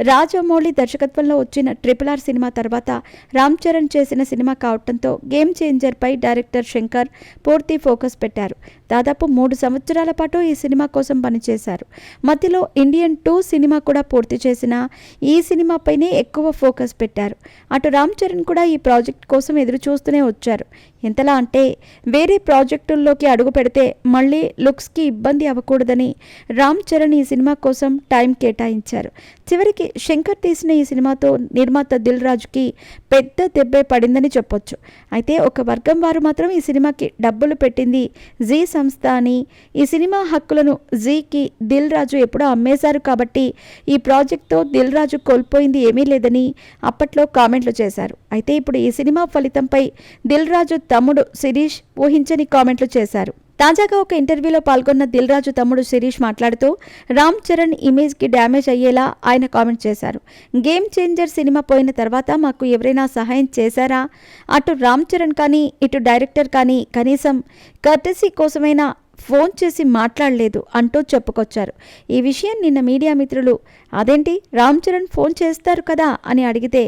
రాజమౌళి దర్శకత్వంలో వచ్చిన RRR cinema తర్వాత రామ్ చరణ్ చేసిన సినిమా కావడంతో గేమ్ చేంజర్పై డైరెక్టర్ శంకర్ పూర్తి ఫోకస్ పెట్టారు. దాదాపు 3 సంవత్సరాల పాటు ఈ సినిమా కోసం పనిచేశారు. మధ్యలో ఇండియన్ 2 సినిమా కూడా పూర్తి చేసిన ఈ సినిమాపైనే ఎక్కువ ఫోకస్ పెట్టారు. అటు రామ్ చరణ్ కూడా ఈ ప్రాజెక్ట్ కోసం ఎదురు చూస్తూనే వచ్చారు. ఎంతలా అంటే వేరే ప్రాజెక్టుల్లోకి అడుగు పెడితే మళ్ళీ లుక్స్కి ఇబ్బంది అవ్వకూడదని రామ్ చరణ్ ఈ సినిమా కోసం టైం కేటాయించారు. చివరికి శంకర్ తీసిన ఈ సినిమాతో నిర్మాత దిల్ రాజుకి పెద్ద దెబ్బే పడిందని చెప్పొచ్చు. అయితే ఒక వర్గం వారు మాత్రం ఈ సినిమాకి డబ్బులు పెట్టింది జీ సంస్థ అని, ఈ సినిమా హక్కులను జీకి దిల్ రాజు ఎప్పుడో అమ్మేశారు కాబట్టి ఈ ప్రాజెక్ట్తో దిల్ రాజు కోల్పోయింది ఏమీ లేదని అప్పట్లో కామెంట్లు చేశారు. అయితే ఇప్పుడు ఈ సినిమా ఫలితంపై దిల్ రాజు తమ్ముడు శిరీష్ ఊహించని కామెంట్లు చేశారు. తాజాగా ఒక ఇంటర్వ్యూలో పాల్గొన్న దిల్ రాజు తమ్ముడు శిరీష్ మాట్లాడుతూ రామ్ చరణ్ ఇమేజ్కి డ్యామేజ్ అయ్యేలా ఆయన కామెంట్ చేశారు. గేమ్ చేంజర్ సినిమా పోయిన తర్వాత మాకు ఎవరైనా సహాయం చేశారా? అటు రామ్ చరణ్ కానీ ఇటు డైరెక్టర్ కానీ కనీసం కర్టసీ కోసమైనా ఫోన్ చేసి మాట్లాడలేదు అంటూ చెప్పుకొచ్చారు. ఈ విషయం నిన్న మీడియా మిత్రులు అదేంటి రామ్ చరణ్ ఫోన్ చేస్తారు కదా అని అడిగితే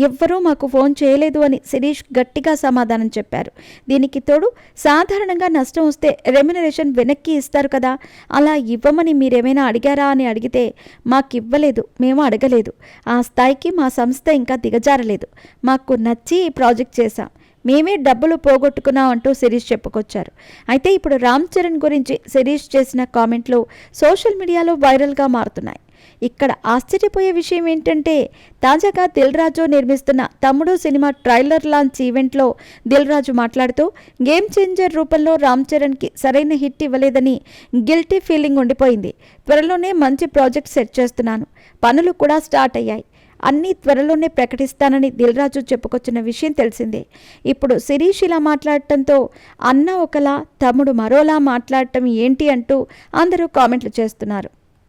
ఎవ్వరూ మాకు ఫోన్ చేయలేదు అని శిరీష్ గట్టిగా సమాధానం చెప్పారు. దీనికి తోడు సాధారణంగా నష్టం వస్తే రెమ్యునరేషన్ వెనక్కి ఇస్తారు కదా, అలా ఇవ్వమని మీరేమైనా అడిగారా అని అడిగితే మాకివ్వలేదు, మేము అడగలేదు, ఆ స్థాయికి మా సంస్థ ఇంకా దిగజారలేదు, మాకు నచ్చి ఈ ప్రాజెక్ట్ చేశాం, మేమే డబ్బులు పోగొట్టుకున్నాం అంటూ శిరీష్ చెప్పుకొచ్చారు. అయితే ఇప్పుడు రామ్ చరణ్ గురించి శిరీష్ చేసిన కామెంట్లు సోషల్ మీడియాలో వైరల్గా మారుతున్నాయి. ఇక్కడ ఆశ్చర్యపోయే విషయం ఏంటంటే తాజాగా దిల్ రాజు నిర్మిస్తున్న తమ్ముడు సినిమా ట్రైలర్ లాంచ్ ఈవెంట్లో దిల్ రాజు మాట్లాడుతూ గేమ్ చేంజర్ రూపంలో రామ్ చరణ్కి సరైన హిట్ ఇవ్వలేదని గిల్టీ ఫీలింగ్ ఉండిపోయింది. త్వరలోనే మంచి ప్రాజెక్ట్ సెట్ చేస్తున్నాను, పనులు కూడా స్టార్ట్ అయ్యాయి, అన్నీ త్వరలోనే ప్రకటిస్తానని దిల్ రాజు చెప్పుకొచ్చిన విషయం తెలిసిందే. ఇప్పుడు శిరీష్ ఇలా మాట్లాడటంతో అన్న ఒకలా తమ్ముడు మరోలా మాట్లాడటం ఏంటి అంటూ అందరూ కామెంట్లు చేస్తున్నారు.